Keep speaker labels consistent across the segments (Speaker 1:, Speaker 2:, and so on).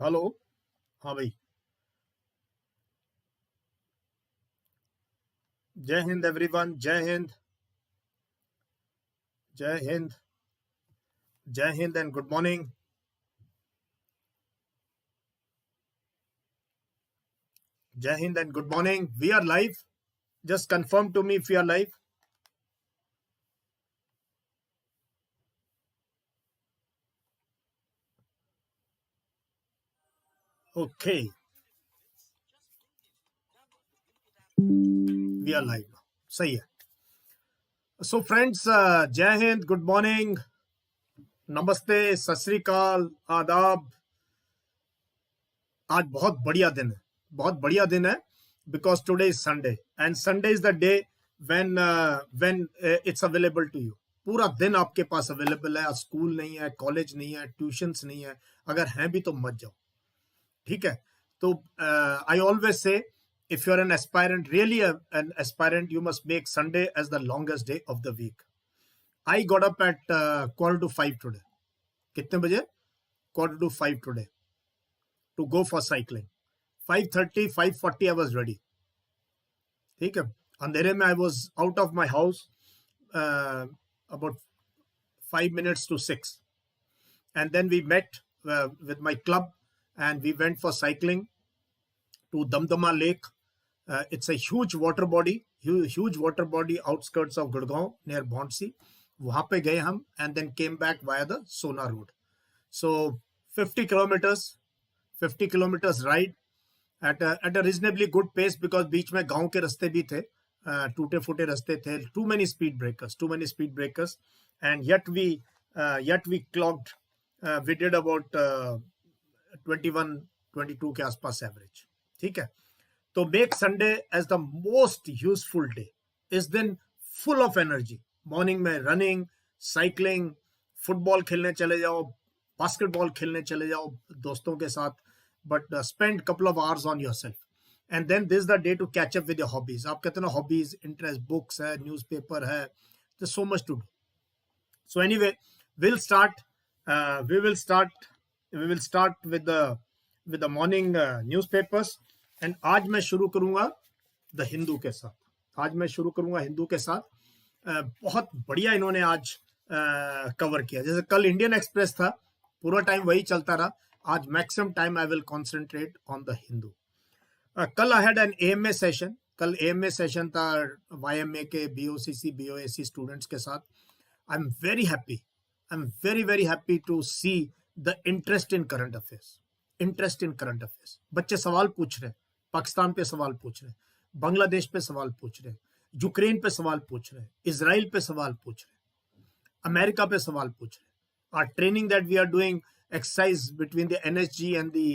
Speaker 1: Hello. हाँ भाई। जय हिंद एवरीवन। जय हिंद। जय हिंद। जय Hind and good morning. Jai Hind and good morning. We are live. Just confirm to me if you are live. Okay, we are live. सही है। सो फ्रेंड्स, जय हिंद, गुड मॉर्निंग, नमस्ते, सत श्री अकाल, आदाब। आज बहुत बढ़िया दिन है, बहुत बढ़िया दिन है, because today is Sunday and Sunday is the day when it's available to you. पूरा दिन आपके पास अवेलेबल है। आज स्कूल नहीं है, कॉलेज नहीं है, ट्यूशंस नहीं है। अगर हैं भी तो मत जाओ, ठीक है। तो I always say if you are an aspirant, really an aspirant, you must make Sunday as the longest day of the week. I got up at 4:45 today. कितने बजे? 4:45 today to go for cycling. 5:30, 5:40 I was ready. ठीक है। अंधेरे में I was out of my house about 5 minutes to 6, and then we met with my club and we went for cycling to Damdama Lake. It's a huge water body, huge water body outskirts of Gurgaon near Bonsey. वहां पे गए हम and then came back via the Sona road. So 50 kilometers ride at a reasonably good pace, because बीच में गांव के रास्ते भी थे, टूटे फूटे रास्ते थे, too many speed breakers, and yet we clocked, we did about 21-22 के आसपास एवरेज। ठीक है। तो make Sunday as the most useful day. इस दिन फुल ऑफ एनर्जी। मॉर्निंग में रनिंग, साइकिलिंग, फुटबॉल खेलने चले जाओ, बास्केटबॉल खेलने चले जाओ दोस्तों के साथ, but spend couple of hours on yourself. And then this the day to catch up with your hobbies. आप कहते हैं ना, हॉबीज, इंटरेस्ट, बुक्स है, न्यूज़पेपर है, तो so much to do. So anyway, we'll start we will start with the morning newspapers, and आज मैं शुरू करूंगा द हिंदू के साथ। हिंदू के साथ। बहुत बढ़िया इन्होंने आज कवर किया। जैसे कल इंडियन एक्सप्रेस था, पूरा टाइम वही चलता रहा। आज maximum time I will concentrate on the Hindu. कल I had an AMA session. कल एएमए सेशन था वाईएमए के बीओसीसी बीओएसी स्टूडेंट्स के साथ। I am very happy to see the interest in current affairs. बच्चे सवाल पूछ रहे, पाकिस्तान पे सवाल पूछ रहे, बांग्लादेश पे सवाल पूछ रहे, यूक्रेन पे सवाल पूछ रहे, इजराइल पे सवाल पूछ रहे, अमेरिका पे सवाल पूछ रहे। Our training that we are doing, exercise between the NSG and the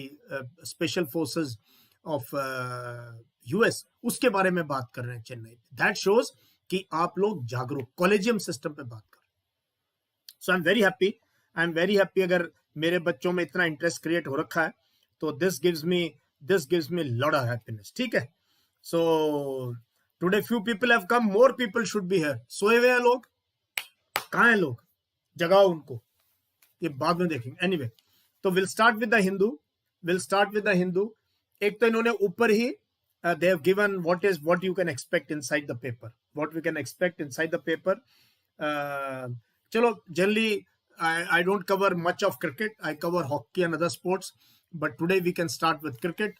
Speaker 1: special forces of US, उसके बारे में बात कर रहे हैं चेन्नई। That shows कि आप लोग जागरूक, कॉलेजियम सिस्टम पे बात कर रहे हैं। So I'm very happy अगर मेरे बच्चों में इतना इंटरेस्ट क्रिएट हो रखा है, तो this gives me lot of happiness। ठीक है। So today few people have come, more people should be here। सोए हुए हैं लोग, कहाँ हैं लोग? जगाओ उनको, ये बाद में देखेंगे। एनीवे, तो will start with the Hindu. एक तो इन्होंने ऊपर ही they have given what you can expect inside the paper, what we can expect inside the paper. चलो, generally I don't cover much of cricket. I cover hockey and other sports, but today we can start with cricket.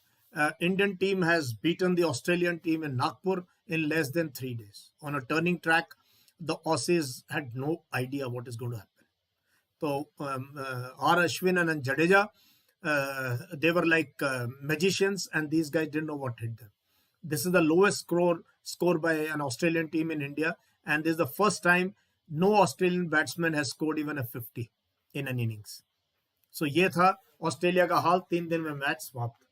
Speaker 1: Indian team has beaten the Australian team in Nagpur in less than 3 days on a turning track. The Aussies had no idea what is going to happen. So R. Ashwin and Jadeja, they were like magicians, and these guys didn't know what hit them. This is the lowest score by an Australian team in India, and this is the first time no Australian batsman has scored even a 50 in an innings. So ये था Australia का हाल। 3 दिन में match समाप्त।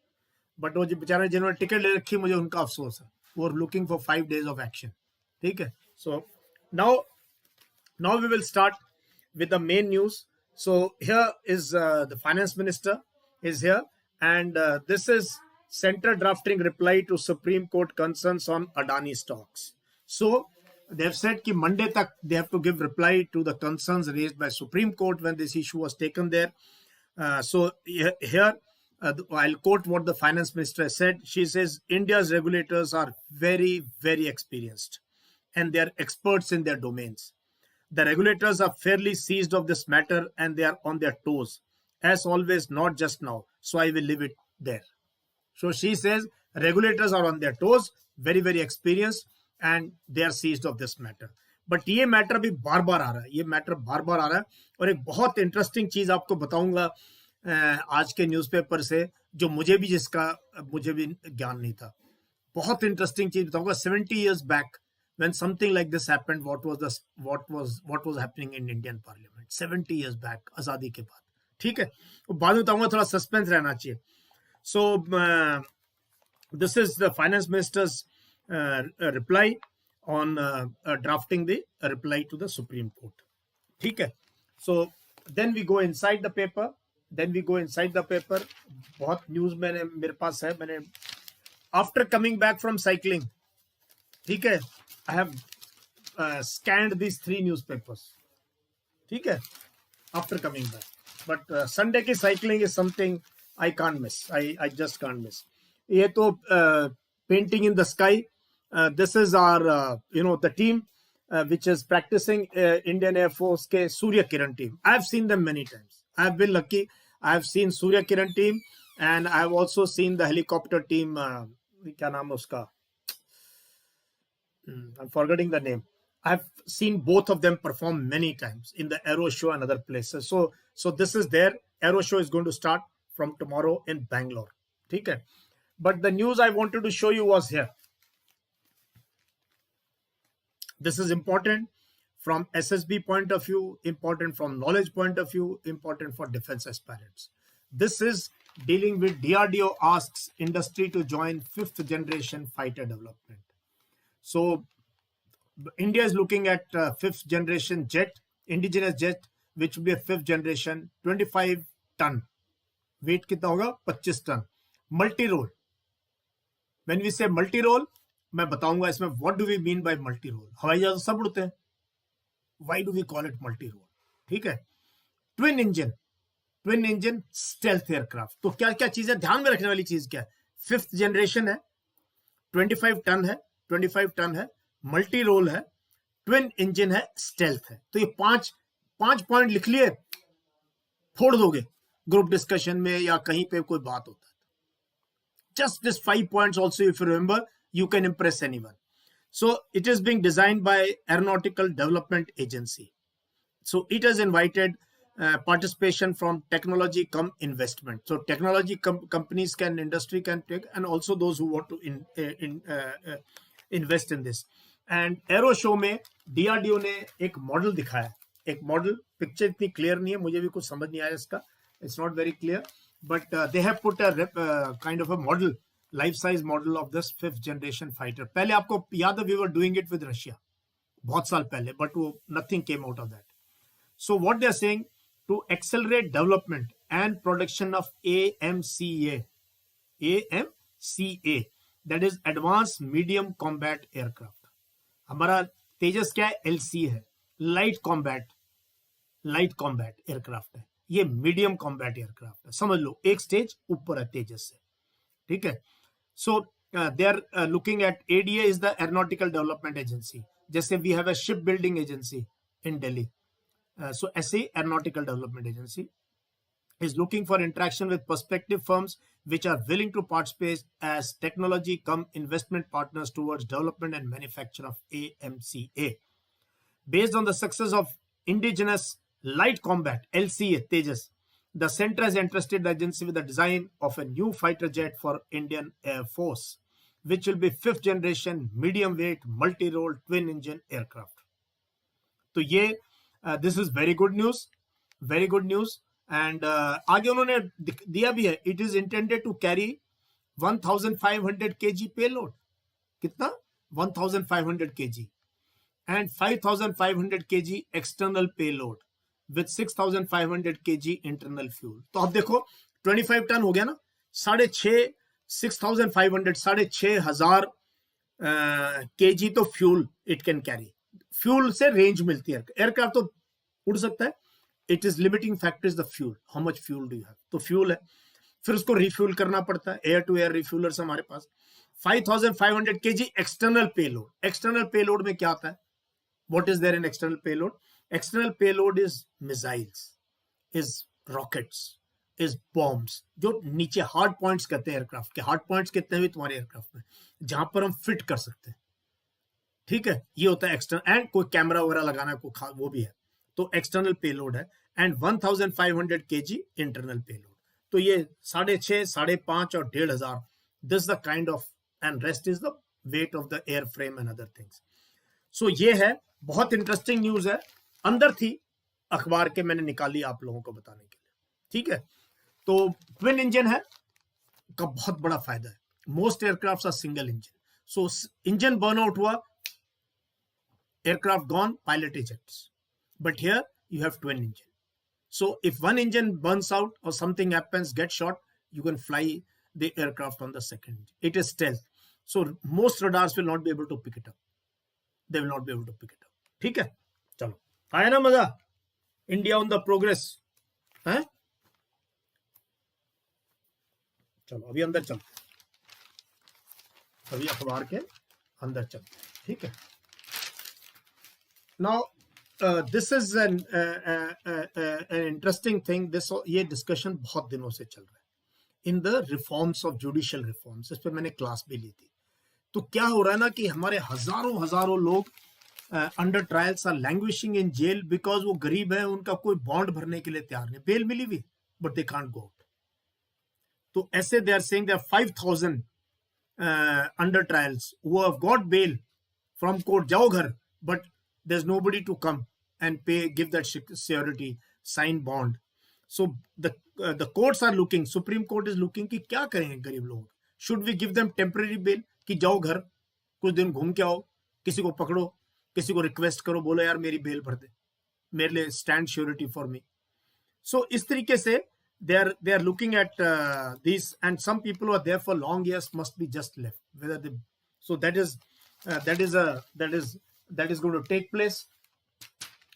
Speaker 1: But वो जो बेचारे जिन्होंने टिकट ले रखी, मुझे उनका अफसोस है। वो looking for 5 days of action। ठीक है। सो now we will start with the main news. So here is the finance minister is here, and this is center drafting reply to Supreme Court concerns on Adani stocks. So they have said कि Monday तक they have to give reply to the concerns raised by Supreme Court when this issue was taken there. So here I'll quote what the finance minister said. She says, India's regulators are very, very experienced and they are experts in their domains. The regulators are fairly seized of this matter and they are on their toes. As always, not just now. So I will leave it there. So she says regulators are on their toes, very, very experienced, and they are seized of this matter. But ये matter भी बार बार आ रहा है, ये matter बार बार आ रहा है. और एक बहुत इंटरेस्टिंग चीज आपको बताऊंगा आज के न्यूज़पेपर से, जो मुझे भी ज्ञान नहीं था. बहुत इंटरेस्टिंग चीज बताऊंगा. 70 years back when something like this happened, what was happening in Indian Parliament 70 years back, आजादी के बाद. ठीक है, तो बाद में बताऊंगा, थोड़ा सस्पेंस रहना चाहिए. So this is the finance minister's reply on drafting the reply to the Supreme Court. ठीक है. So then we go inside the paper. बहुत न्यूज मेरे पास है. मैंने after coming back from cycling, ठीक है, I have scanned these 3 newspapers. ठीक है, after coming back. But Sunday की cycling is something I can't miss. I just can't miss. ये तो painting in the sky. This is our the team which is practicing Indian Air Force के Surya Kiran team. I have seen them many times. I have been lucky. I have seen Surya Kiran team and I have also seen the helicopter team. क्या नाम है उसका? I'm forgetting the name. I've seen both of them perform many times in the Aero Show and other places. So this is there. Aero Show is going to start from tomorrow in Bangalore. Okay? But the news I wanted to show you was here. This is important from SSB point of view, important from knowledge point of view, important for defense aspirants. This is dealing with DRDO asks industry to join 5th generation fighter development. So India is looking at 5th generation jet, indigenous jet, which will be a 5th generation, 25 ton. Weight कितना होगा? 25 ton. Multi-role. When we say multi-role, मैं बताऊंगा इसमें what do we mean by multi-role. हवाई जहाज सब उड़ते हैं. Why do we call it multi-role? ठीक है. Twin engine stealth aircraft. तो क्या क्या चीजें ध्यान में रखने वाली चीज क्या है? 5th generation है, 25 टन है, multi-role है, twin engine है, stealth है. तो ये पांच पॉइंट लिख लिए, फोड़ दोगे ग्रुप डिस्कशन में या कहीं पे कोई बात होता है. Just this 5 points also, if you remember, you can impress anyone. So it is being designed by Aeronautical Development Agency. So it has invited participation from technology cum investment. So technology companies can, industry can take, and also those who want to invest in this. And Aero Show में DRDO ने एक model दिखाया. एक model, picture इतनी clear नहीं है, मुझे भी कुछ समझ नहीं आया इसका. It's not very clear, but they have put a kind of a model, life-size model of this 5th generation fighter. पहले आपको याद है, we were doing it with Russia बहुत साल पहले, but nothing came out of that. So what they are saying, to accelerate development and production of AMCA, that is Advanced Medium Combat Aircraft. हमारा तेजस क्या है? LC है, light combat aircraft है. ये medium combat aircraft है. समझ लो, एक stage ऊपर है तेजस से. ठीक है. So they are looking at, ADA is the aeronautical development agency. जैसे we have a ship building agency in Delhi, so ऐसे aeronautical development agency is looking for interaction with prospective firms which are willing to participate as technology cum investment partners towards development and manufacture of AMCA. Based on the success of indigenous light combat LCA Tejas, the center has entrusted the agency with the design of a new fighter jet for Indian Air Force, which will be 5th generation medium weight multi-role twin engine aircraft. तो ये this is very good news. And आगे उन्होंने दिया भी है, it is intended to carry 1500 kg payload. कितना? 1500 kg and 5500 kg external payload with 6500 kg internal fuel. तो अब देखो 25 टन हो गया ना, 6,500 kg तो fuel it can carry. Fuel से रेंज मिलती है. एयरक्राफ्ट तो उड़ सकता है, it is limiting factor is the fuel. How much fuel do you have. तो फ्यूल है. फिर उसको रिफ्यूल करना पड़ता है, एयर टू एयर रिफ्यूलर्स हमारे पास। 5500 kg external payload. External payload में क्या आता है? What is there in external payload? External payload is missiles, is rockets, is bombs, जो नीचे हार्ड पॉइंट्स कहते हैं एयरक्राफ्ट के। हार्ड पॉइंट्स कितने भी तुम्हारे एयरक्राफ्ट में, जहां पर हम फिट कर सकते हैं, ठीक है, ये होता है एक्सटर्नल। एंड कोई कैमरा वगैरह लगाना वो भी है, तो एक्सटर्नल पेलोड है। And 1500 kg internal payload. तो ये 6.5, 5.5 और 1,500, this the kind of, and rest is the weight of the air frame and other things. So ये है, बहुत इंटरेस्टिंग न्यूज है, अंदर थी अखबार के, मैंने निकाली आप लोगों को बताने के लिए, ठीक है। तो ट्विन इंजन है का बहुत बड़ा फायदा है। Most aircraft are single engine, so engine burnout हुआ, aircraft gone, pilot ejects. But here you have twin engine. So if one engine burns out or something happens, get shot, you can fly the aircraft on the second engine. It is stealth. So most radars will not be able to pick it up. They will not be able to pick it up. ठीक है, चलो, आया ना मजा? India on the progress है। चलो अभी अंदर चलते, अभी अखबार के अंदर चलते, ठीक है। Now, this is an interesting thing. ये डिस्कशन बहुत दिनों से चल रहा है in the reforms of judicial reforms. इस पे मैंने क्लास भी ली थी। तो क्या हो रहा है ना कि हमारे हजारों लोग under trials are languishing in jail because वो गरीब है, उनका कोई बॉन्ड भरने के लिए तैयार नहीं, बेल मिली हुई but they can't go out. तो ऐसे they are saying there 5000 under trials who have got bail from court, जाओ घर, but there's nobody to come and pay, give that security, sign bond. So the courts are looking, Supreme Court is looking कि क्या करेंगे गरीब लोग। Should we give them temporary bail कि जाओ घर, कुछ दिन घूम के आओ, किसी को पकड़ो, किसी को रिक्वेस्ट करो, बोलो यार मेरी बेल भर दे, मेरे लिए stand surety for me. So इस तरीके से they are looking at these, and some people who are there for long years must be just left, whether they, so that is going to take place.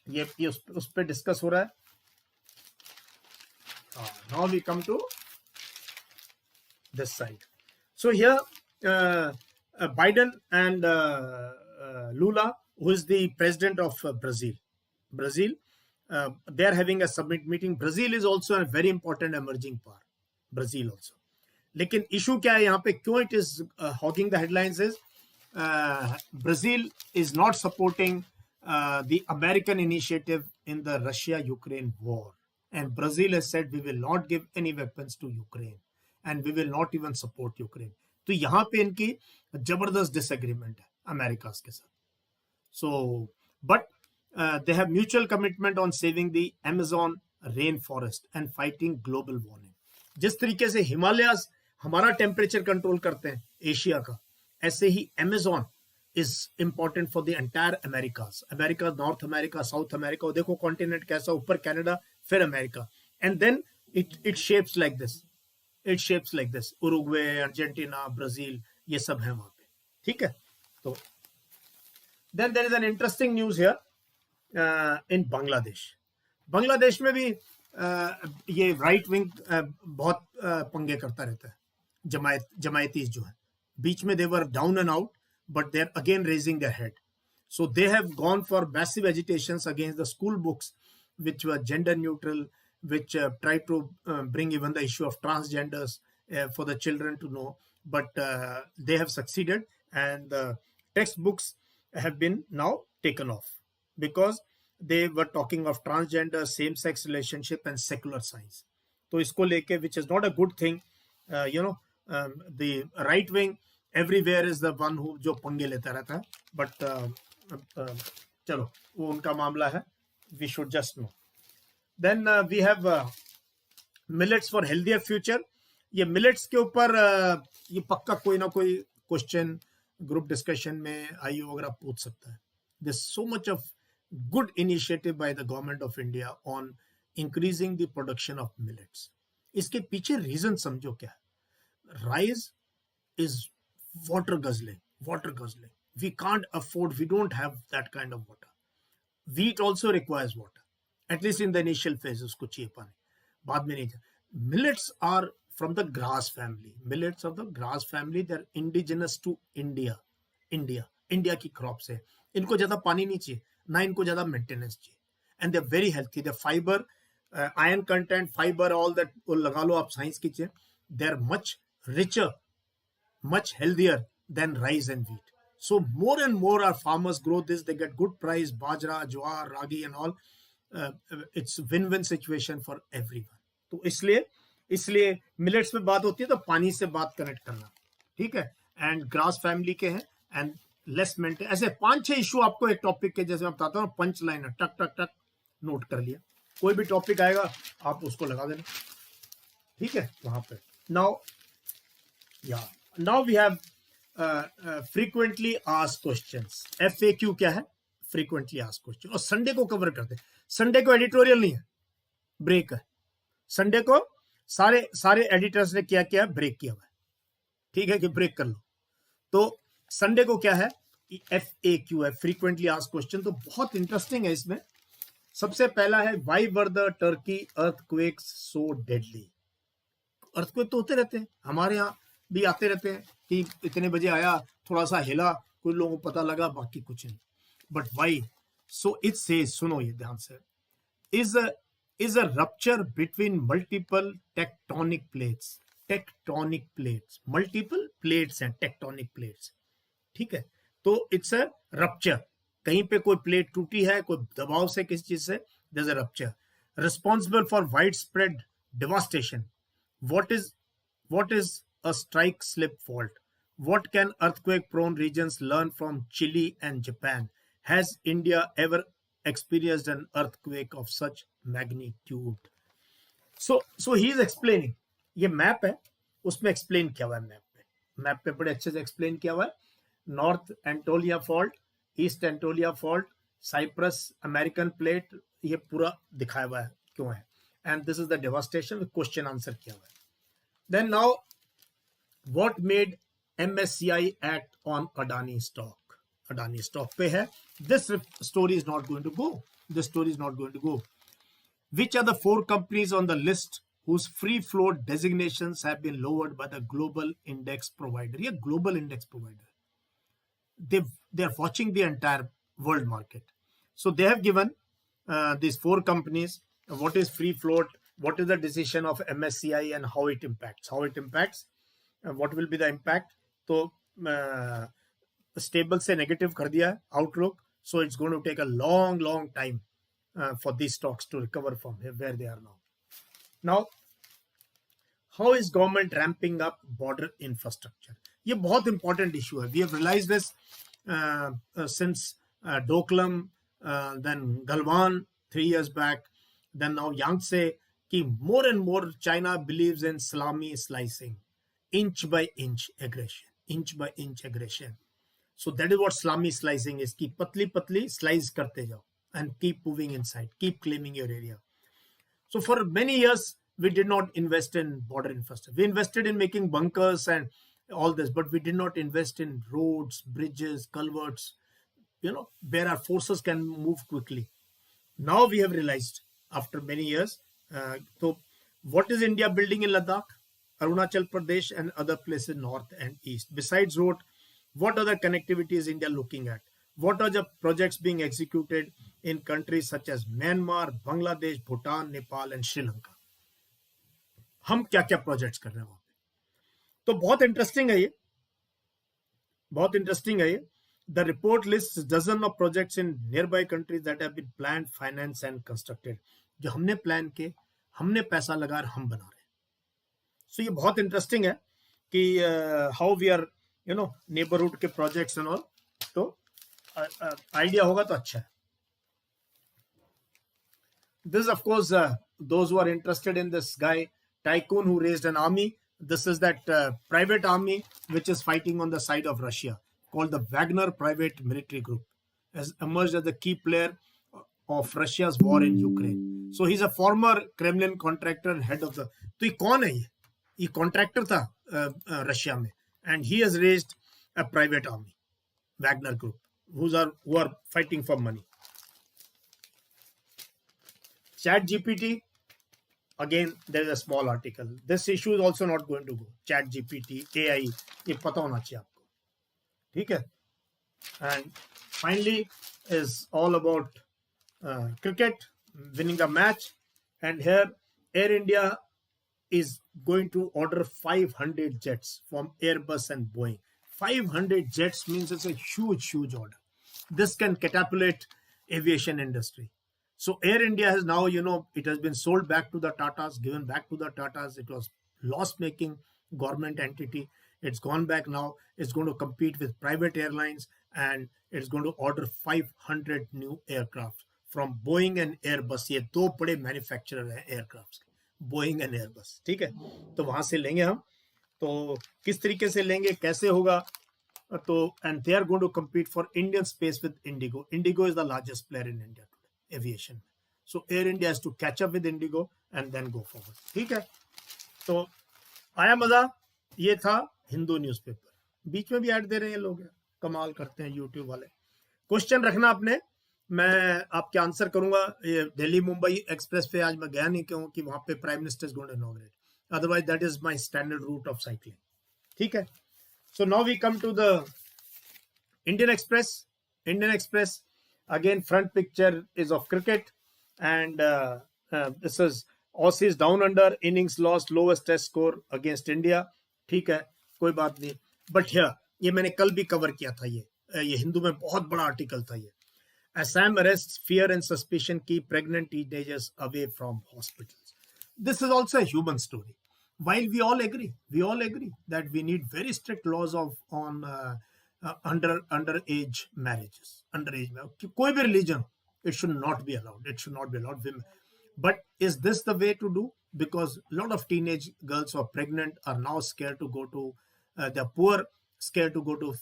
Speaker 1: ये उस पे discuss हो रहा है। Now we come to this side. So here Biden and Lula, who is the president of Brazil, they are having a summit meeting. Brazil is also a very important emerging power, Brazil also. लेकिन issue क्या है यहाँ पे, क्यों it is hogging the headlines is Brazil is not supporting the American initiative in the Russia-Ukraine war. And Brazil has said we will not give any weapons to Ukraine and we will not even support Ukraine. तो यहाँ पे इनकी जबरदस्त disagreement है America के साथ. So, but they have mutual commitment on saving the Amazon rainforest and fighting global warming. जिस तरीके से हिमालयाज हमारा टेम्परेचर कंट्रोल करते हैं एशिया का, ऐसे ही Amazon is important for the entire Americas, America, North America, South America, देखो कॉन्टिनेंट कैसा, ऊपर कनाडा, फिर America, and then it shapes like this, it shapes like this, Uruguay, Argentina, Brazil, ये सब है वहां पे, ठीक है। तो then there is an interesting news here in Bangladesh में भी ये राइट विंग बहुत पंगे करता रहता है, जमायतीज जो है, बीच में they were down and out, but they're again raising their head. So they have gone for massive agitations against the school books, which were gender neutral, which tried to bring even the issue of transgenders for the children to know. But they have succeeded, and the textbooks have been now taken off because they were talking of transgender, same-sex relationship, and secular science. तो इसको लेके, which is not a good thing, the right wing everywhere is the one who जो पंगे लेता रहता है, but चलो वो उनका मामला है, we should just know. Then we have millets for healthier future. ये millets के ऊपर ये पक्का कोई ना कोई क्वेश्चन ग्रुप डिस्कशन में आईओ वगैरह पूछ सकता है. There's so much of good initiative by the government of India on increasing the production of millets. इसके पीछे रीजन समझो क्या है. Rice is water guzzling. We can't afford, we don't have that kind of water. Wheat also requires water, at least in the initial phase, उसको चाहिए पानी, बाद में नहीं. Millets are from the grass family. Millets of the grass family, they're indigenous to India. India की crops है. इनको ज़्यादा पानी नहीं चाहिए, ना इनको ज़्यादा maintenance चाहिए. And they're very healthy. The fiber, iron content, fiber, all that वो लगा लो आप science की चीज़. They're much richer, much healthier than rice and wheat. So more and more our farmers grow this. They get good price, bajra, jowar, ragi and all. It's win-win situation for everyone. तो इसलिए millets में बात होती है तो पानी से बात कनेक्ट करना, ठीक है. एंड ग्रास फैमिली के हैं एंड लेस मेंटेन. ऐसे 5-6 इशू आपको एक टॉपिक के जैसे मैं बताता हूँ, पंच लाइनर टक टक टक नोट कर लिया. कोई भी टॉपिक आएगा आप उसको लगा देना, ठीक है. वहां पे now we have frequently asked questions. FAQ क्या है? Frequently asked question. और संडे को कवर करते हैं. संडे को एडिटोरियल नहीं है, ब्रेक है. संडे को सारे एडिटर्स ने क्या ब्रेक किया हुआ है, ठीक है, कि ब्रेक कर लो. तो संडे को क्या है? FAQ है, फ्रीक्वेंटली आस्क्ड क्वेश्चन. तो बहुत इंटरेस्टिंग है. इसमें सबसे पहला है, why were the Turkey earthquakes so deadly? Earthquake तो होते रहते हैं, हमारे यहाँ भी आते रहते हैं कि इतने बजे आया, थोड़ा सा हिला, कुछ लोगों को पता लगा, बाकी कुछ नहीं. But why? So it says, सुनो ये ध्यान से, is a rupture between multiple tectonic plates. Multiple plates and tectonic plates, ठीक है. तो it's a rupture. कहीं पे कोई प्लेट टूटी है, कोई दबाव से, किसी चीज से, there's a rupture. Responsible for widespread devastation. What is a strike slip fault? What can earthquake prone regions learn from Chile and Japan? Has India ever experienced an earthquake of such magnitude? So he is explaining. ये map है, उसमें explain किया हुआ है. Map पे बड़े अच्छे से एक्सप्लेन किया हुआ है. North Anatolia fault, East Anatolia fault, Cyprus American plate, ये पूरा दिखाया हुआ है क्यों है. And this is the devastation. Question answer किया हुआ है. Then now what made MSCI act on Adani stock? Adani stock पे है. This story is not going to go. Which are the 4 companies on the list whose free float designations have been lowered by the global index provider? Yeah, global index provider. They are watching the entire world market. So they have given these 4 companies what is free float, what is the decision of MSCI and how it impacts. What will be the impact? तो stable से negative कर दिया है outlook. So it's going to take a long time for these stocks to recover from where they are now. Now, how is government ramping up border infrastructure? ये बहुत important issue है. We have realized this since Doklam, then Galwan 3 years back, then now Yangtze, कि more and more China believes in salami slicing, inch by inch aggression. So that is what salami slicing is, कि पतली slice करते जाओ and keep moving inside, keep claiming your area. So for many years, we did not invest in border infrastructure. We invested in making bunkers and all this, but we did not invest in roads, bridges, culverts, where our forces can move quickly. Now we have realized after many years, so what is India building in Ladakh, Arunachal Pradesh and other places north and east? Besides road, what other connectivity is India looking at? What are the projects being executed in countries such as Myanmar, Bangladesh, Bhutan, Nepal and Sri Lanka? हम क्या projects कर रहे हैं वहां पे? तो बहुत interesting है ये. The report lists dozens of projects in nearby countries that have been planned, financed and constructed. जो हमने प्लान के, हमने पैसा लगा और हम बना रहे हैं. So ये बहुत इंटरेस्टिंग है कि how we are neighborhood के projects and all. तो आइडिया होगा तो अच्छा है. This of course those who are interested in this guy tycoon who raised an army. This is that private army which is fighting on the side of Russia, called the Wagner Private Military Group, has emerged as the key player of Russia's war in Ukraine. So he's a former Kremlin contractor and head of the. तो ये कौन है? ये contractor था Russia में, and he has raised a private army, Wagner Group, who are fighting for money. ChatGPT again there is a small article. This issue is also not going to go. Chat GPT, AI, ये पता होना चाहिए आपको, ठीक है? And finally is all about cricket, winning the match. And here Air India is going to order 500 jets from Airbus and Boeing. 500 jets means it's a huge order. This can catapult aviation industry. So Air India has now, it has been sold back to the Tatas, given back to the Tatas. It was loss-making government entity. It's gone back now. It's going to compete with private airlines, and it's going to order 500 new aircraft from Boeing and Airbus. ये दो बड़े manufacturer हैं aircraft, Boeing and Airbus, ठीक है? तो वहां से लेंगे हम. तो किस तरीके से लेंगे, कैसे होगा? तो and they are going to compete for Indian space with Indigo. Indigo is the largest player in India today, aviation. So Air India has to catch up with Indigo and then go forward. ठीक है? तो आया मजा? ये था Hindu newspaper. बीच में भी add दे रहे हैं लोग, कमाल करते हैं यूट्यूब वाले. क्वेश्चन रखना आपने, मैं आपके आंसर करूंगा. ये दिल्ली मुंबई एक्सप्रेस पे आज मैं गया नहीं, क्यों कि वहां पे prime minister is going to inaugurate. Otherwise that is my standard route of cycling, ठीक है? So now we come to the Indian Express. Indian Express again front picture is of cricket, and this is Aussies down under, innings lost, lowest test score against India. ठीक है, कोई बात नहीं. But here ये मैंने कल भी cover किया था, ये हिंदू में बहुत बड़ा आर्टिकल था ये. Assam arrests fear and suspicion keep pregnant teenagers away from hospitals. This is also a human story. While we all agree that we need very strict laws on underage marriages, कोई भी religion, it should not be allowed. Women. But is this the way to do? Because a lot of teenage girls who are pregnant are now scared to go to, they're poor, scared to go to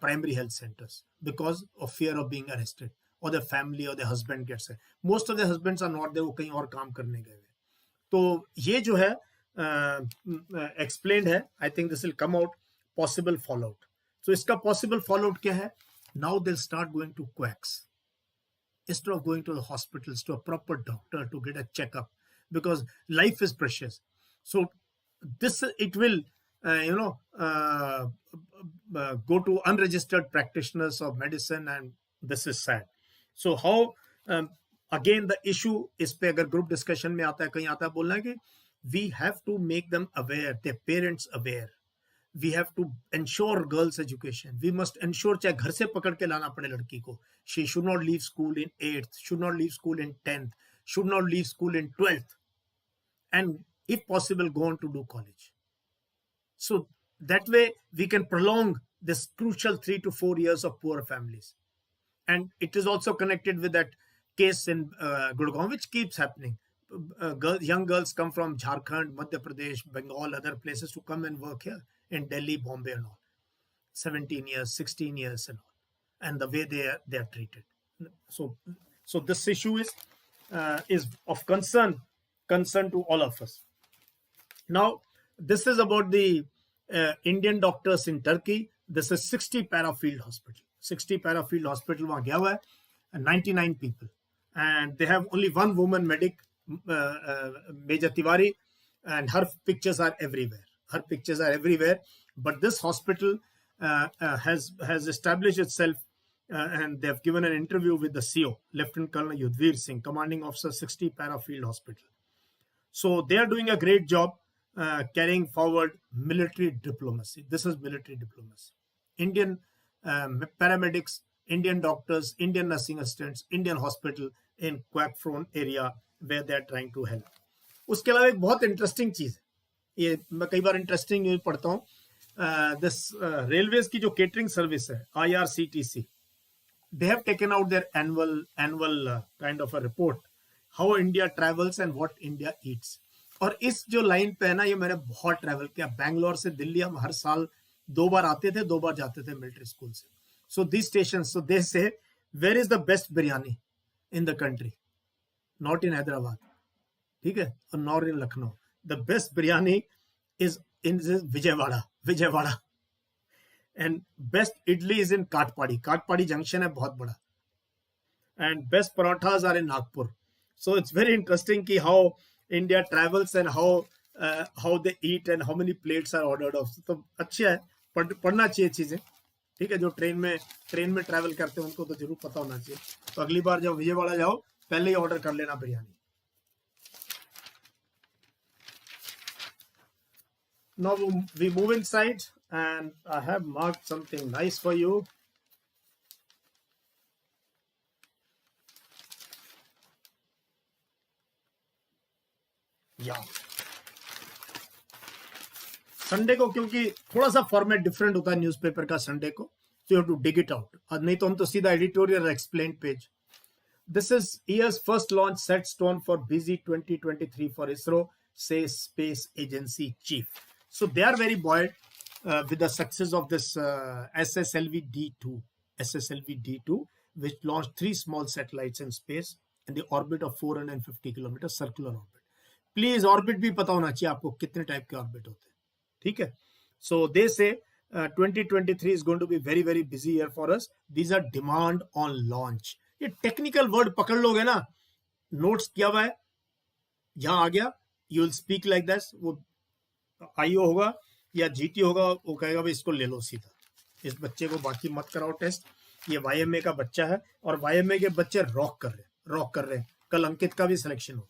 Speaker 1: primary health centers because of fear of being arrested, or their family or their husband gets it. Most of their husbands are not there, वो कहीं और काम करने गए हुए. तो ये जो है explained है. I think this will come out possible fallout. So इसका possible fallout क्या है? Now they'll start going to quacks instead of going to the hospitals, to a proper doctor to get a checkup, because life is precious. So this, it will go to unregistered practitioners of medicine, and this is sad. So how again the issue इस पे अगर group discussion में आता है, कहीं आता है, बोलना है कि we have to make them aware, their parents aware. We have to ensure girls' education. We must ensure, चाहे घर से पकड़ के लाना पड़े लड़की को, she should not leave school in 8th, should not leave school in 10th, should not leave school in 12th, and if possible go on to do college. So that way we can prolong this crucial 3 to 4 years of poor families. And it is also connected with that case in Gurgaon, which keeps happening. Young girls come from Jharkhand, Madhya Pradesh, Bengal, other places to come and work here in Delhi, Bombay and all. 17 years, 16 years and all. And the way they are treated. So this issue is of concern to all of us. Now, this is about the Indian doctors in Turkey. This is 60 Parafield Hospital. 60 Parafield Hospital, वहाँ गया हुआ है, and 99 people. And they have only one woman medic, Major Tiwari, and her pictures are everywhere. But this hospital has established itself, and they have given an interview with the CEO, Lieutenant Colonel Yudhvir Singh, commanding officer, 60 Parafield Hospital. So they are doing a great job carrying forward military diplomacy. This is military diplomacy. Indian paramedics, Indian doctors, Indian nursing assistants, Indian hospital in quack-prone area where they are trying to help. उसके अलावा एक बहुत interesting चीज, ये मैं कई बार interesting news पढ़ता हूँ. दिस रेलवेज की जो केटरिंग सर्विस है, IRCTC, they have taken out their annual kind of a report, how India travels and what India eats. और इस जो लाइन पे है ना, ये मैंने बहुत ट्रैवल किया. बैंगलोर से दिल्ली हम हर साल 2 बार आते थे, 2 बार जाते थे मिलिट्री स्कूल से. So this station, so they say where is the best biryani in the country? Not in Hyderabad, ठीक है, और not in Lucknow. The best biryani is in Vijayawada. And best idli is in Katpadi junction है बहुत बड़ा. And best parathas are in Nagpur. So it's very interesting ki how India travels and how they eat and how many plates are ordered of. तो अच्छा है, पढ़ना चाहिए चीजें, ठीक है. जो ट्रेन में ट्रैवल करते हैं उनको तो जरूर पता होना चाहिए. तो अगली बार जब विजयवाड़ा जाओ पहले ही ऑर्डर कर लेना biryani. Now we move inside and I have marked something nice for you. Yeah. Sunday को क्योंकि थोड़ा सा फॉर्मेट डिफरेंट होता है न्यूज़पेपर का संडे को, so you have to dig it out. नहीं तो हम तो सीधा editorial explain page. This is year's first launch set stone for busy 2023 for ISRO, says Space Agency chief. So they are very buoyed with the success of this SSLV-D2, which launched 3 small satellites in space in the orbit of 450 kilometers circular orbit. Please orbit भी पता होना चाहिए आपको कितने type के orbit होते हैं, ठीक है. So they say 2023 is going to be very very busy year for us. These are demand on launch. ये टेक्निकल वर्ड पकड़ लोगे ना, नोट्स किया हुआ है, यहां आ गया, you will speak like this. वो आईओ होगा या जीटी होगा, वो कहेगा भाई इसको ले लो सीधा, इस बच्चे को बाकी मत कराओ टेस्ट, ये वाईएमए का बच्चा है. और वाईएमए के बच्चे रॉक कर रहे हैं. कल अंकित का भी सिलेक्शन हो गया,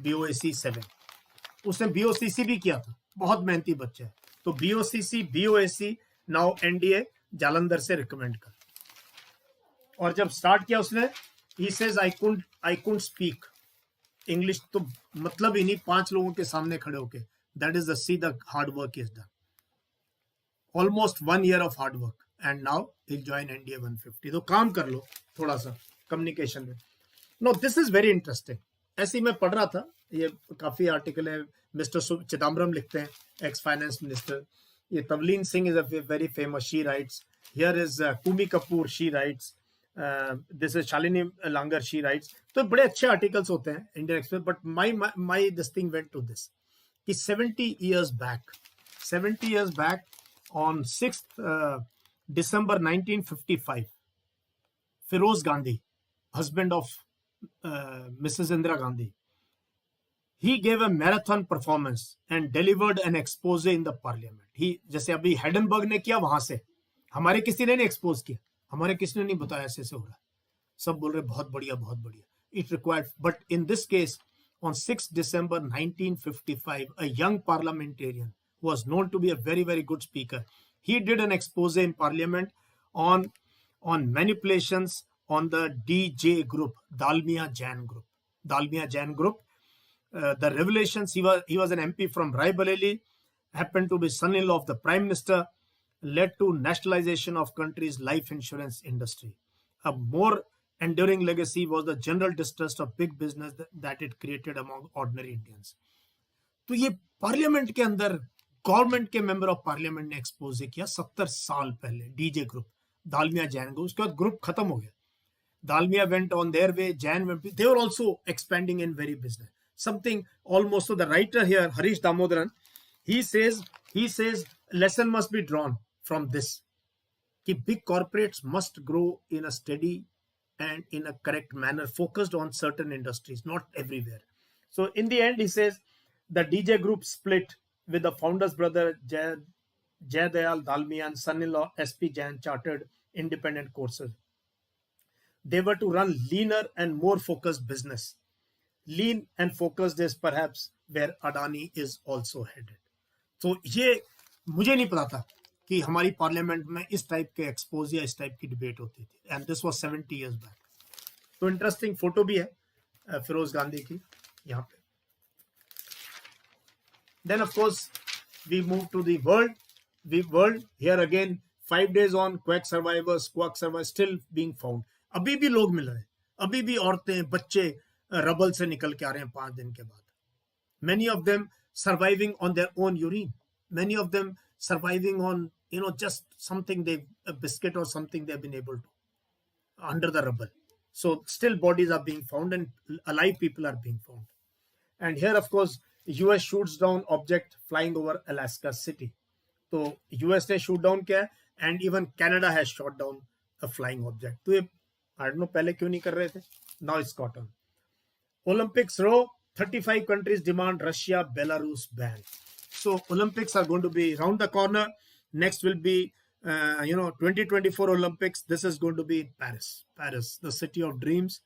Speaker 1: BOAC 7. उसने BOCC भी किया था, बहुत मेहनती बच्चा है. तो BOCC BOAC now NDA Jalandhar से रिकमेंड कर. और जब स्टार्ट किया उसने, he says I couldn't speak English, तो मतलब ही नहीं 5 लोगों के सामने खड़े होके. That is the hard work is done. Almost 1 year of hard work and now he'll join NDA 150. तो काम कर लो थोड़ा सा कम्युनिकेशन में. No, this is very interesting. ऐसे ही मैं पढ़ रहा था, ये काफी आर्टिकल है. मिस्टर चिदम्बरम लिखते हैं, एक्स फाइनेंस मिनिस्टर. ये Tavleen Singh is a very famous, she writes. Here is Coomi Kapoor, she writes. This is Shalini Langar, she writes. तो बड़े अच्छे आर्टिकल्स होते हैं Indian Express. But my this thing went to this कि 70 years back on 6th December 1955, Firoz Gandhi, husband of Mrs. Indira Gandhi, he gave a marathon performance and delivered an expose in the parliament. He, जैसे अभी हेडनबर्ग ने किया, वहां से हमारे किसी ने नहीं एक्सपोज किया, हमारे किसी ने नहीं बताया ऐसे हो रहा है. सब बोल रहे बहुत बढ़िया बहुत बढ़िया. It required, but in this case, on 6th December 1955, a young parliamentarian who was known to be a very, very good speaker, he did an expose in parliament on manipulations on the DJ group, Dalmia Jain group. The revelations, he was an MP from Raebareli, happened to be son-in-law of the Prime Minister, led to nationalization of country's life insurance industry. A more enduring legacy was the general distrust of big business that it created among ordinary Indians. तो ये parliament के अंदर government के member of parliament ने expose किया 70 साल पहले. DJ group, Dalmia Jain group. उसके बाद ग्रुप खत्म हो गया. Dalmia went on their way, Jain went, they were also expanding in very business. Something almost, so the writer here, Harish Damodaran, he says lesson must be drawn from this, that big corporates must grow in a steady and in a correct manner, focused on certain industries, not everywhere. So in the end, he says the DJ group split with the founder's brother Jayadayal Dalmia and son-in-law SP Jain chartered independent courses. They were to run leaner and more focused business. Lean and focused is perhaps where Adani is also headed. So ये मुझे नहीं पता था कि हमारी parliament में इस type के एक्सपोज या इस टाइप की डिबेट होती थी. And this was 70 years back. तो इंटरेस्टिंग फोटो भी है फिरोज गांधी की यहाँ पे. Then of course we move to the world. Here again 5 days on, quake survivors still being found. अभी भी लोग मिल रहे हैं, अभी भी औरतें बच्चे रबल से निकल के आ रहे हैं 5 दिन के बाद. Many of them surviving on their own urine. Many of them surviving on, just something a biscuit or something they've been able to, under the rubble. So still bodies are being found and alive people are being found. And here, of course, US shoots down object flying over Alaska city. So US ने shoot down किया, and even Canada has shot down a flying object. तो ये I don't know पहले क्यों नहीं कर रहे थे. Now it's caught on. Olympics row, 35 countries demand Russia, Belarus ban. So Olympics are going to be round the corner. Next will be 2024 Olympics. This is going to be in Paris. Paris, the city of dreams.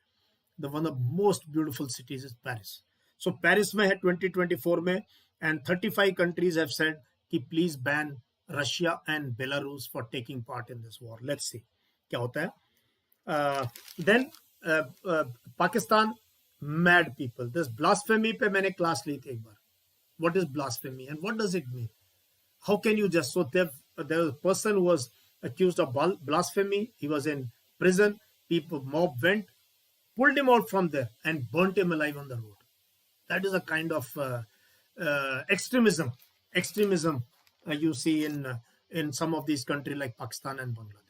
Speaker 1: The one of the most beautiful cities is Paris. So Paris में है 2024 में, and 35 countries have said कि please ban Russia and Belarus for taking part in this war. Let's see क्या होता है. Then Pakistan, mad people. This blasphemy पे मैंने class ली थी एक बार. What is blasphemy and what does it mean? How can you just, so there was a person who was accused of blasphemy. He was in prison. Mob went, pulled him out from there and burnt him alive on the road. That is a kind of extremism you see in some of these countries like Pakistan and Bangladesh.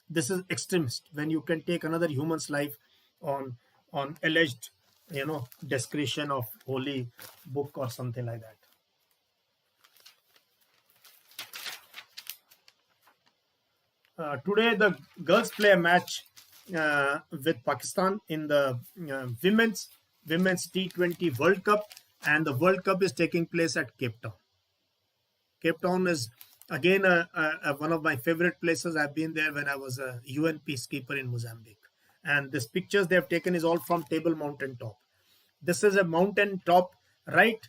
Speaker 1: This is extremist, when you can take another human's life on alleged desecration of holy book or something like that. Today the girls play a match with Pakistan in the women's T20 World Cup, and the World Cup is taking place at Cape Town. Cape Town is again one of my favorite places. I've been there when I was a UN peacekeeper in Mozambique. And these pictures they have taken is all from Table Mountain top. This is a mountain top right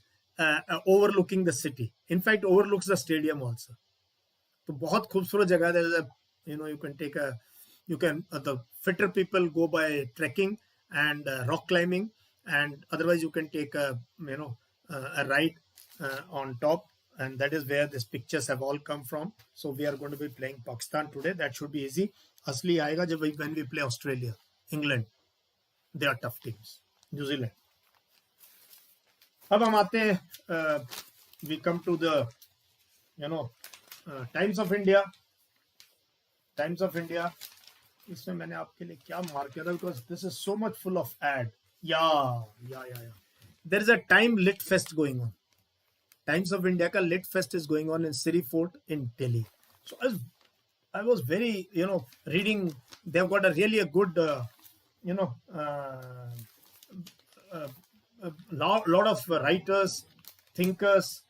Speaker 1: overlooking the city. In fact, overlooks the stadium also. तो बहुत खूबसूरत जगह है. The fitter people go by trekking and rock climbing, and otherwise you can take a ride on top, and that is where these pictures have all come from. So we are going to be playing Pakistan today. That should be easy. असली आएगा जब when we play Australia, England. They are tough teams. New Zealand. अब हम आते हैं, we come to the Times of India. Times of India. इसमें मैंने आपके लिए क्या मार्क किया था, because this is so much full of ad. Yeah. There is a Time Lit Fest going on. Times of India ka Lit Fest is going on in Siri Fort in Delhi. So I was very reading. They've got a good lot of writers, thinkers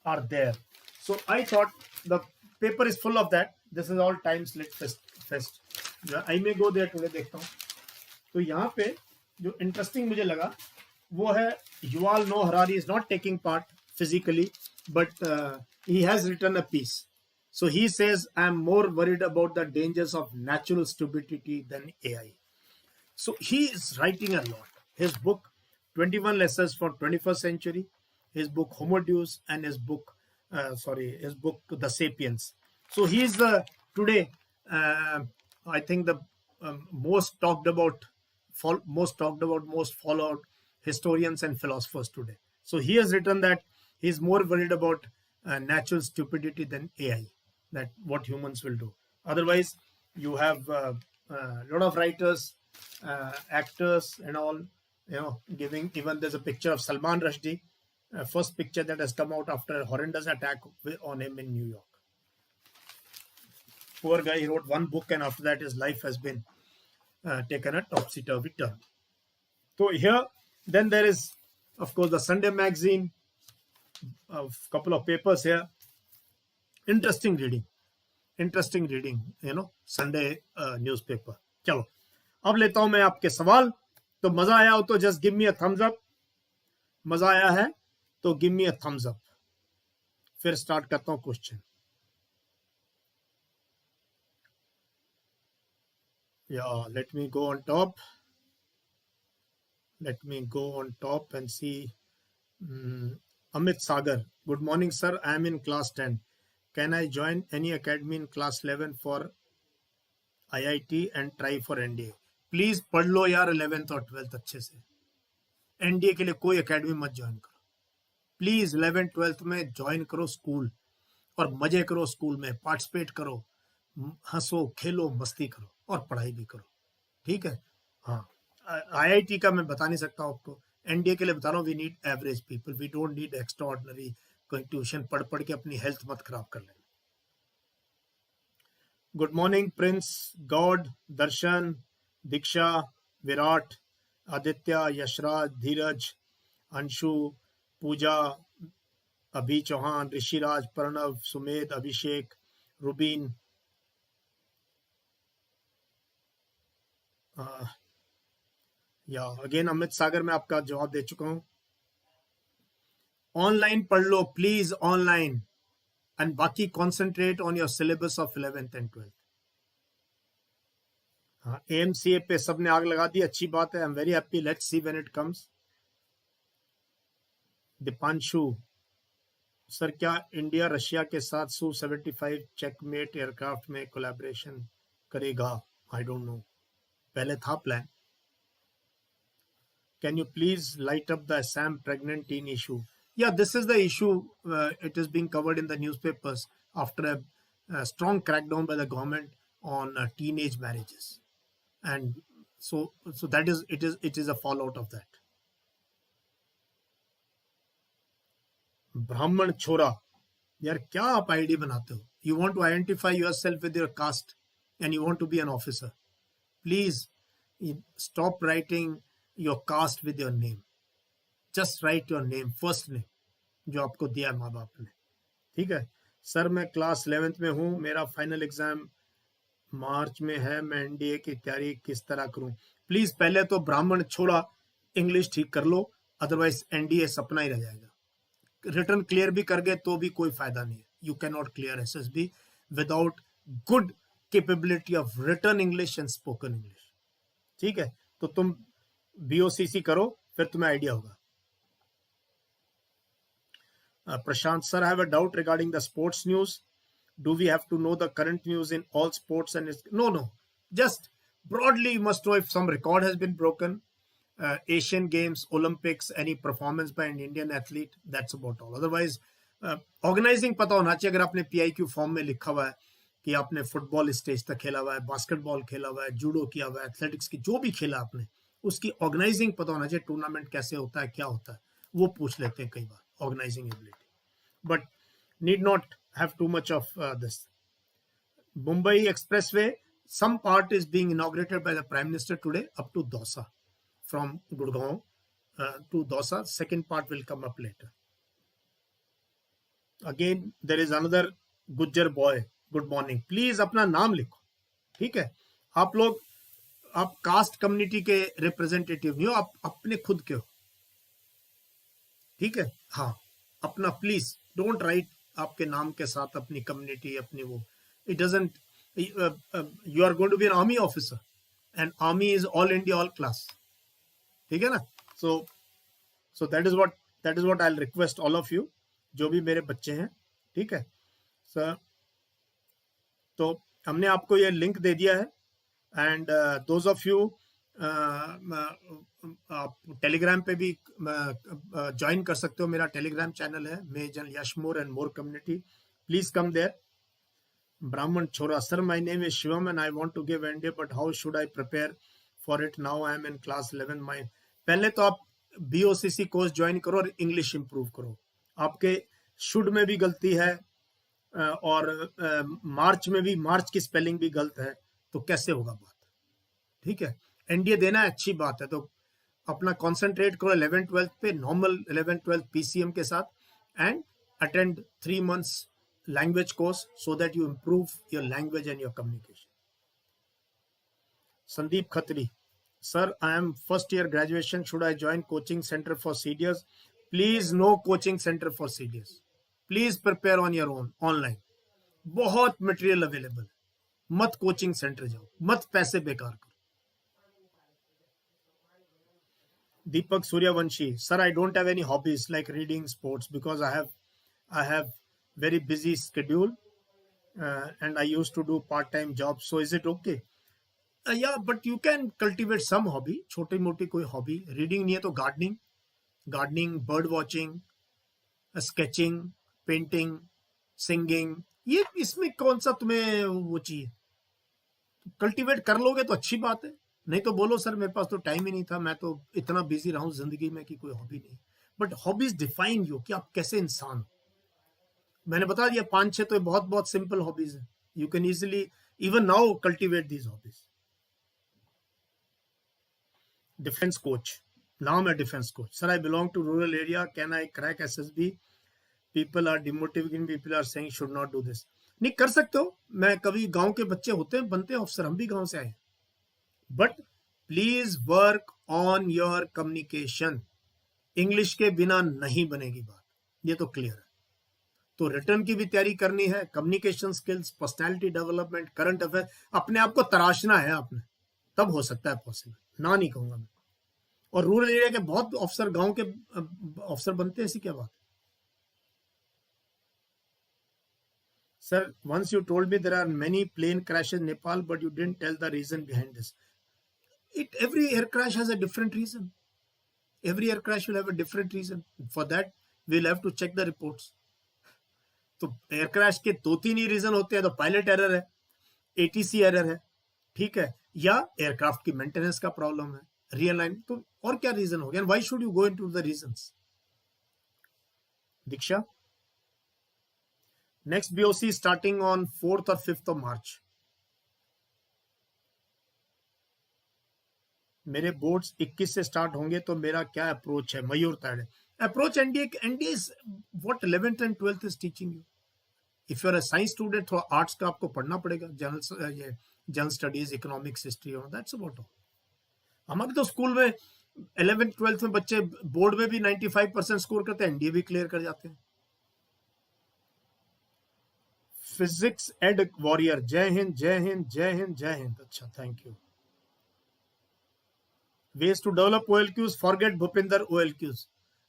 Speaker 1: are there. So I thought the paper is full of that. This is all Times Lit Fest. I may go there today. देखता हूँ. तो यहाँ पे जो interesting मुझे लगा वो है Yuval Noah Harari is not taking part physically, but he has written a piece. So he says, I'm more worried about the dangers of natural stupidity than AI. So he is writing a lot. His book, 21 Lessons for 21st Century, his book Homo Deus, and his book, The Sapiens. So he is today, I think the most talked about, most followed historians and philosophers today. So he has written that he is more worried about natural stupidity than AI, that what humans will do. Otherwise, you have a lot of writers, actors and all, giving, even there's a picture of Salman Rushdie, first picture that has come out after a horrendous attack on him in New York. Poor guy, he wrote one book and after that his life has been taken a topsy-turvy turn. So here, then there is, of course, the Sunday magazine, a couple of papers here. Interesting reading, Sunday newspaper. चलो, अब लेता हूं मैं आपके सवाल. तो मजा आया हो तो just give me a thumbs up. मजा आया है तो give me a thumbs up. फिर स्टार्ट करता हूं question. Yeah, let me go on top. And see. Amit Sagar, good morning, sir. I am in class 10. Can I join any academy in class 11 for IIT and try for NDA? Please पढ़ लो यार 11th और 12th अच्छे से. NDA के लिए कोई academy मत join करो. प्लीज 11th 12th में ज्वाइन करो स्कूल और मजे करो स्कूल में, पार्टिसिपेट करो, हंसो खेलो मस्ती करो और पढ़ाई भी करो. ठीक है. हाँ, आईआईटी का मैं बता नहीं सकता हूँ आपको. एनडीए के लिए बता रहा हूँ, we need average people, we don't need extraordinary कोई ट्यूशन पढ़ के अपनी हेल्थ मत खराब कर लेना. Good morning Prince, God, Darshan, Diksha, Virat, Aditya, Yashraj, Dheeraj, Anshu, Pooja, Abhi Chauhan, Rishiraj, Pranav, Sumedh, अभिषेक, रुबीन, या अगेन अमित सागर, मैं आपका जवाब दे चुका हूं। ऑनलाइन पढ़ लो प्लीज, ऑनलाइन, एंड बाकी concentrate on your syllabus of 11th and 12th। हाँ, एमसीए पे सबने आग लगा दी, अच्छी बात है, आई am very happy, let's see when it comes. Deepanshu, sir क्या इंडिया रशिया के साथ Su-75 चेकमेट एयरक्राफ्ट में कोलैबोरेशन करेगा? आई डोंट नो, पहले था plan. Can you please light up the Assam pregnant teen issue? Yeah, this is the issue. It is being covered in the newspapers after a strong crackdown by the government on teenage marriages, and so that is it is a fallout of that. Brahman छोरा, यार क्या आप ID बनाते हो? You want to identify yourself with your caste and you want to be an officer. Please stop writing your caste with your name. Just write your name, first name, जो आपको दिया माँ बाप ने, ठीक है? सर मैं क्लास 11th में हूँ, मेरा फाइनल एग्जाम मार्च में है, मैं एनडीए की तैयारी किस तरह करूं? प्लीज पहले तो ब्राह्मण छोड़ा इंग्लिश ठीक कर लो, अदरवाइज एनडीए सपना ही रह जाएगा। रिटर्न क्लियर भी कर गए तो भी कोई फायदा नहीं है। You can not clear SSB without good capability of return English and spoken English, ठीक है? तो तुम बीओसीसी करो, फिर तुम्हें आइडिया होगा। Prashant, sir, I have a doubt regarding the sports news. Do we have to know the current news in all sports? And no. Just broadly, you must know if some record has been broken. Asian Games, Olympics, any performance by an Indian athlete. That's about all. Otherwise, organizing पता होना चाहिए। अगर आपने PIQ form में लिखा हुआ है कि आपने फुटबॉल स्टेज तक खेला हुआ है, बास्केटबॉल खेला हुआ है, जूडो किया हुआ है, एथलेटिक्स की जो भी खेला आपने, उसकी ऑर्गेनाइजिंग पता होना चाहिए। टूर्नामेंट कैसे होता है, क्या होता है, वो पूछ लेते हैं कई बार, organizing ability, but need not have too much of this. Mumbai Expressway, some part is being inaugurated by the Prime Minister today up to Dausa, from Gurgaon to Dausa. Second part will come up later. Again, there is another Gujjar boy. Good morning. Please अपना नाम लिखो, ठीक है? आप लोग, आप cast community के representative नहीं हो, आप अपने खुद के हो, ठीक है? हाँ, अपना प्लीज डोंट राइट आपके नाम के साथ अपनी कम्युनिटी, अपनी वो, it doesn't, you are going to be an army officer and army is all India all class, ठीक है ना? So that is what I will request all of you, जो भी मेरे बच्चे हैं, ठीक है सर? तो हमने आपको ये लिंक दे दिया है, एंड दोज ऑफ यू आप टेलीग्राम पे भी ज्वाइन कर सकते हो। मेरा टेलीग्राम चैनल है मेजन यशमोर and more community, please come there. Brahmin छोरा, sir my name is Shivam and I want to give NDA but how should I prepare for it? Now I am in class 11 my. पहले तो आप BOCC course join करो और English improve करो। आपके should में भी गलती है और मार्च में भी, मार्च की स्पेलिंग भी गलत है, तो कैसे होगा बात, ठीक है? एनडीए देना है, अच्छी बात है, तो अपना कॉन्सेंट्रेट करो 11th-12th पे, नॉर्मल 11th-12th पीसीएम के साथ, and attend 3 months language course so that you improve your language and your communication. Sandeep Khatri, sir I am first year graduation, should I join coaching centre for CDS? Please no coaching centre for CDS, please prepare on your own, online बहुत material available, मत coaching centre जाओ, मत पैसे बेकार करो। Deepak Suryavanshi, sir, I don't have any hobbies like reading, sports, because I have very busy schedule and I used to do part-time jobs. So is it okay? Yeah, but you can cultivate some hobby, छोटी मोटी कोई hobby. Reading नहीं है तो gardening, bird watching, sketching, painting, singing. ये इसमें कौन सा तुम्हें वो चाहिए? कल्टीवेट कर लोगे तो अच्छी बात है, नहीं तो बोलो सर मेरे पास तो टाइम ही नहीं था, मैं तो इतना बिजी रहा हूं जिंदगी में कि कोई हॉबी नहीं। बट हॉबीज डिफाइन यू, कि आप कैसे इंसान हो। मैंने बता दिया 5-6 तो बहुत बहुत सिंपल हॉबीज है, you can easily even now cultivate these hobbies. Defence coach, नाम है defence coach. Sir I belong to rural area, can I crack SSB? People are demotivating, people are saying should not do this. नहीं कर सकते हो, मैं कभी गांव के बच्चे होते हैं बनते हैं ऑफिसर, हम भी गांव से आए, but please work on your communication. English के बिना नहीं बनेगी बात, ये तो क्लियर है। तो रिटर्न की भी तैयारी करनी है, communication skills, personality development, current affair, अपने आप को तराशना है आपने, तब हो सकता है पॉसिबल, ना नहीं कहूंगा मैं। और रूरल एरिया के बहुत अफसर गांव के अफसर बनते हैं, ऐसी क्या बात? Sir once you told me there are many plane crashes in Nepal but you didn't tell the reason behind this. Every air crash has a different reason. Every air crash will have a different reason. For that we'll have to check the reports. तो air crash के दो तीन ही reason होते हैं, तो pilot error है, ATC error है, ठीक है, या एयरक्राफ्ट की मेंटेनेंस का प्रॉब्लम है, रियलाइन, तो और क्या रीजन हो गया? Why should you go into the reasons? Diksha, next BOC starting on 4th और 5th of March. मेरे बोर्ड्स 21 से स्टार्ट होंगे, तो मेरा क्या अप्रोच है? Mayur Tade, approach NDA, NDA what 11th and 12th is teaching you. If you are a science student, थोड़ा arts का आपको पढ़ना पड़ेगा, general studies, economics, history, that's about all. हमारे तो स्कूल में 11th 12th में बच्चे बोर्ड में भी 95% स्कोर करते हैं, एनडीए भी क्लियर कर जाते हैं। फिजिक्स एड वॉरियर, जय हिंद जय हिंद जय हिंद जय हिंद। अच्छा, thank you. ways to develop OLQs, forget Bhupinder OLQs,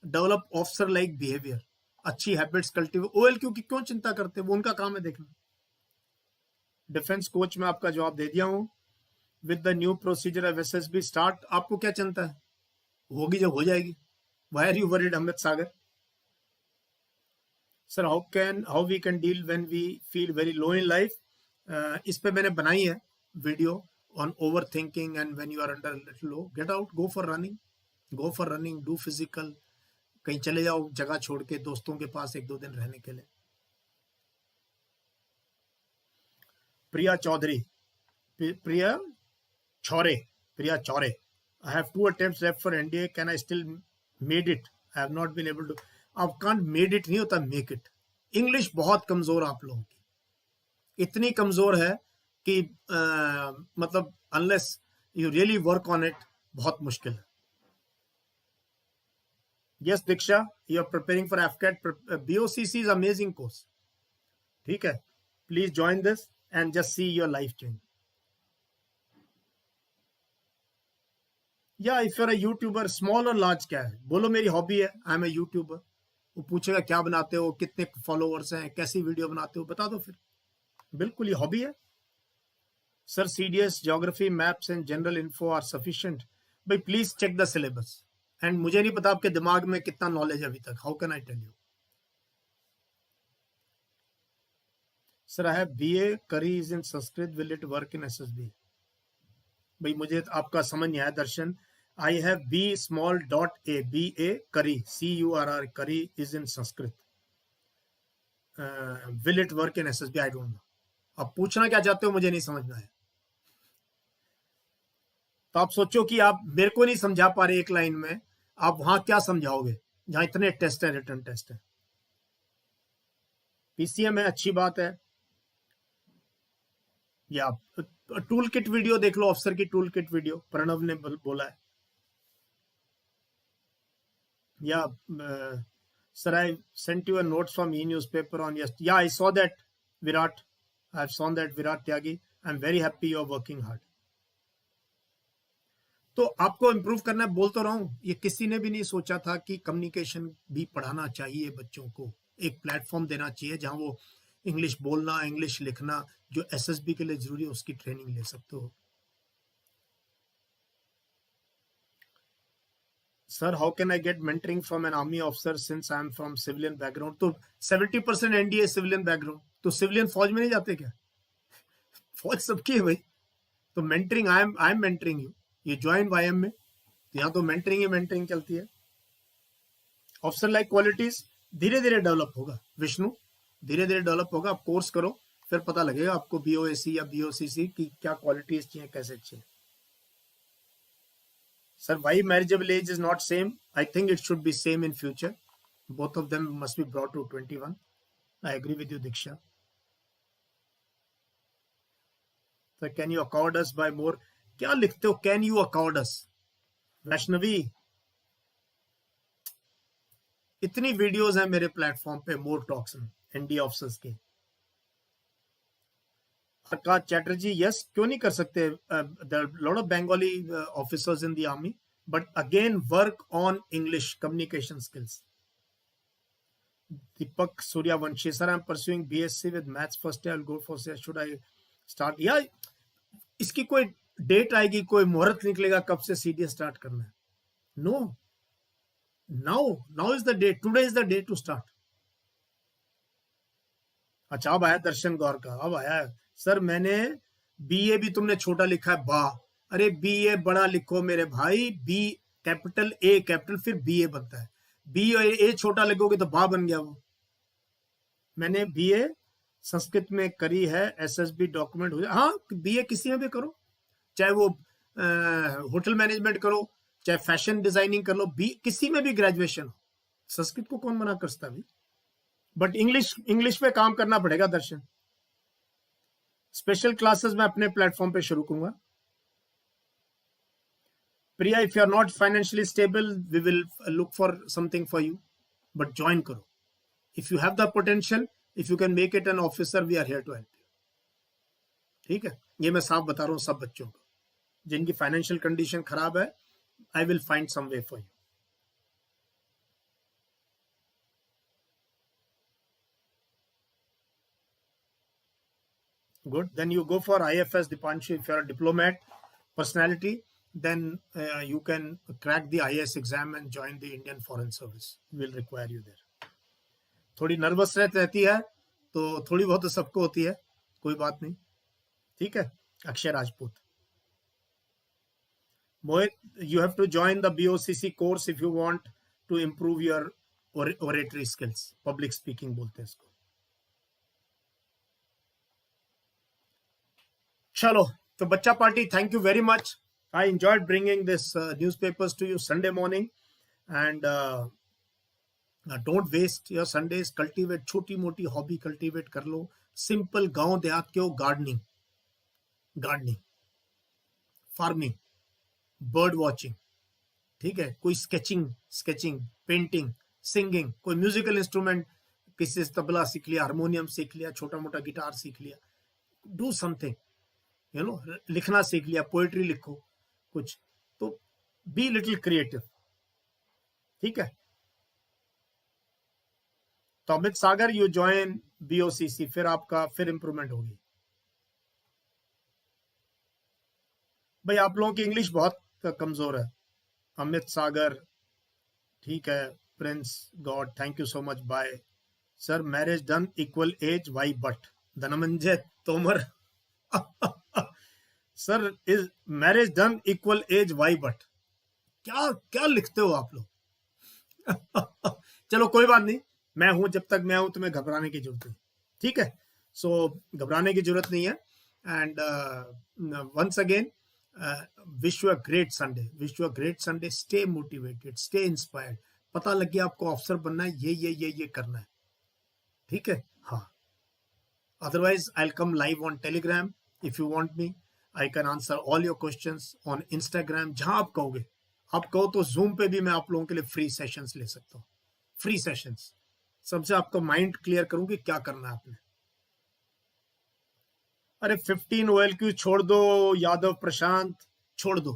Speaker 1: develop officer like behavior, अच्छी हैबिट्स कल्टिवेट। OLQ की क्यों चिंता करते हैं, वो उनका काम है देखना। डिफेंस कोच में आपका जवाब दे दिया हूं। With the new procedure of SSB start, आपको क्या चिंता है? होगी जब हो जाएगी। Why are you worried Amit Sagar? Sir how we can deal when we feel very low in life, इस पे मैंने बनाई है video on overthinking, and when you are under a little low, get out, go for running, do physical, कहीं चले जाओ जगह छोड़ के दोस्तों के पास 1-2 दिन रहने के लिए। प्रिया चौधरी, प्रिया Chaure, I have 2 attempts left for NDA, can I still made it? I have not been able to। अब can't made it नहीं होता, make it। इंग्लिश बहुत कमजोर आप लोगों की, इतनी कमजोर है कि मतलब unless you really work on it, बहुत मुश्किल है। Yes Diksha, you are preparing for AFCAT, BOCC is amazing course, ठीक है, please join this and just see your life change. या if you are a YouTuber, small और large क्या है? बोलो मेरी हॉबी है, आई एम अ यूट्यूबर। वो पूछेगा क्या बनाते हो, कितने फॉलोअर्स हैं, कैसी वीडियो बनाते हो, बता दो फिर। बिल्कुल ये हॉबी है। Sir CDS, geography, maps and general info are sufficient? भाई please check the syllabus, and मुझे नहीं पता आपके दिमाग में कितना नॉलेज है अभी तक, how can I tell you? Sir I have BA curry is in Sanskrit, will it work in SSB? भाई मुझे आपका समझ नहीं आया Darshan. I have B small dot A, B A curry, CURR, curry is in Sanskrit, will it work in SSB? I don't know. अब पूछना क्या चाहते हो मुझे नहीं समझ में आया। तो आप सोचो कि आप मेरे को नहीं समझा पा रहे एक लाइन में, आप वहां क्या समझाओगे जहां इतने टेस्ट है, रिटर्न टेस्ट है। पीसीएम है, अच्छी बात है, या टूल किट वीडियो देख लो, अफसर की टूल किट वीडियो, प्रणव ने बोला है। या sir I sent you a notes from e newspaper on yes, या I saw that Virat, I have sawn that Virat Tyagi, I am very happy you are working hard. तो आपको इंप्रूव करना है, बोल तो रहा हूं, ये किसी ने भी नहीं सोचा था कि कम्युनिकेशन भी पढ़ाना चाहिए बच्चों को, एक प्लेटफॉर्म देना चाहिए जहां वो इंग्लिश बोलना, इंग्लिश लिखना, जो एसएसबी के लिए जरूरी है उसकी ट्रेनिंग ले सकते हो। Sir how can I get mentoring from N army officer since I am from civilian background? तो 70% एनडीए सिविलियन बैकग्राउंड, तो सिविलियन फौज में नहीं जाते क्या? फौज सबकी है भाई। तो mentoring, I am mentoring you, ये ज्वाइन वाईएम में, यहाँ तो मेंटरिंग ही मेंटरिंग चलती है। ऑफिसर लाइक क्वालिटीज धीरे धीरे डेवलप होगा विष्णु, धीरे धीरे डेवलप होगा। आप कोर्स करो, फिर पता लगेगा आपको बीओएसी या बीओसीसी की क्या क्वालिटीज चाहिए, कैसे चाहिए। Sir, why marriageable age is not same? I think it should be same in future. Both of them must be brought to 21. I agree with you, Diksha. So can you accord us by more? क्या लिखते हो? Can you accord us? Vaishnavi, इतनी videos हैं मेरे platform पे more talks में ND officers के. Akash Chatterjee, yes, क्यों नहीं कर सकते? There are lot of Bengali officers in the army, but again work on English communication skills. Deepak Suryavanshi, sir I am pursuing BSc with maths first year, go for say should I start? या इसकी कोई date आएगी, कोई मुहूर्त निकलेगा कब से CDS start करना है? No, now is the day, today is the day to start. अच्छा, अब आया दर्शन गौर का, अब आया. सर मैंने बीए भी तुमने छोटा लिखा है, बा. अरे बीए बड़ा लिखो मेरे भाई, बी कैपिटल ए कैपिटल फिर बीए बनता है. बी ए छोटा लिखोगे तो बा बन गया वो. मैंने बीए संस्कृत में करी है, एसएसबी डॉक्यूमेंट हो जाए. हाँ, बीए किसी में भी करो, चाहे वो होटल मैनेजमेंट करो, चाहे फैशन डिजाइनिंग कर लो, बी किसी में भी ग्रेजुएशन हो. संस्कृत को कौन मना कर सकता भी? बट इंग्लिश पे काम करना पड़ेगा. दर्शन, स्पेशल क्लासेस मैं अपने प्लेटफॉर्म पे शुरू करूंगा. Priya, if you are not financially stable we will look for something for you, but join करो. If you have the potential, if you can make it an officer, we are here to help you. ठीक है, ये मैं साफ बता रहा हूं सब बच्चों को. जिनकी फाइनेंशियल कंडीशन खराब है, I will find some way for you. Good. Then you go for IFS, Dipanshu. If you're a diplomat personality, then you can crack the IAS exam and join the Indian Foreign Service. Will require you there. थोड़ी nervous रहती है, तो थोड़ी बहुत तो सबको होती है, कोई बात नहीं. ठीक है. Akshay Rajput, Mohit, you have to join the BOCC course if you want to improve your oratory skills. Public speaking बोलते हैं इसको. चलो, तो बच्चा party, thank you very much. I enjoyed bringing this newspapers to you Sunday morning, and don't waste your Sundays. Cultivate, छोटी मोटी hobby cultivate कर लो. Simple गांव देहात के हो, गार्डनिंग, फार्मिंग, बर्ड वॉचिंग. ठीक है, कोई स्केचिंग, पेंटिंग, सिंगिंग, कोई म्यूजिकल इंस्ट्रूमेंट, किसी से तबला सीख लिया, हारमोनियम सीख लिया, छोटा मोटा गिटार सीख लिया. डू समथिंग, यू नो, लिखना सीख लिया, पोएट्री लिखो कुछ. तो बी लिटिल क्रिएटिव. ठीक है. तो अमित सागर, यू ज्वाइन बीओसीसी, फिर आपका फिर इंप्रूवमेंट होगी. भाई आप लोगों की इंग्लिश बहुत कमजोर है. अमित सागर, ठीक है. Prince god, thank you so much, bye. Sir marriage done equal as why but? Dhananjay Tomar, sir is marriage done equal as why but? क्या क्या लिखते हो आप लोग? चलो कोई बात नहीं, मैं हूं, जब तक मैं हूं तुम्हें घबराने की जरूरत नहीं. ठीक है, सो घबराने की जरूरत नहीं है. And once again wish you a great Sunday. Stay motivated, stay inspired. पता लग गया आपको ऑफिसर बनना है, ये करना है. ठीक है. हाँ, otherwise I will come live on Telegram. If you want me, I can answer all your questions on Instagram. जहां आप कहोगे, आप कहो तो जूम पे भी मैं आप लोगों के लिए फ्री सेशंस ले सकता हूँ. फ्री सेशंस, सबसे आपका माइंड क्लियर करूंगी क्या करना है आपने. अरे 15 OLQ छोड़ दो यादव प्रशांत, छोड़ दो.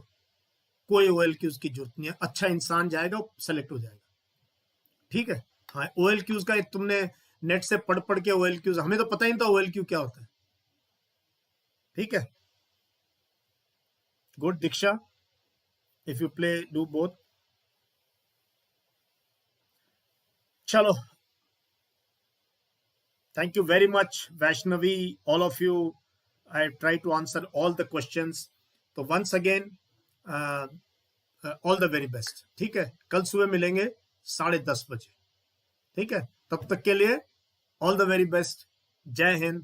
Speaker 1: कोई OLQs की जरूरत नहीं है. अच्छा इंसान जाएगा, सेलेक्ट हो जाएगा. ठीक है. हाँ, OLQs का तुमने नेट से पढ़ के OLQs, हमें तो पता ही नहीं था OLQ क्या होता है. ठीक है. Good. Diksha, if you play, do both. चलो, thank you very much, Vaishnavi, all of you. I try to answer all the questions. So once again, all the very best. ठीक है. कल सुबह मिलेंगे 10:30 बजे. ठीक है. तब तक के लिए all the very best. जय हिंद.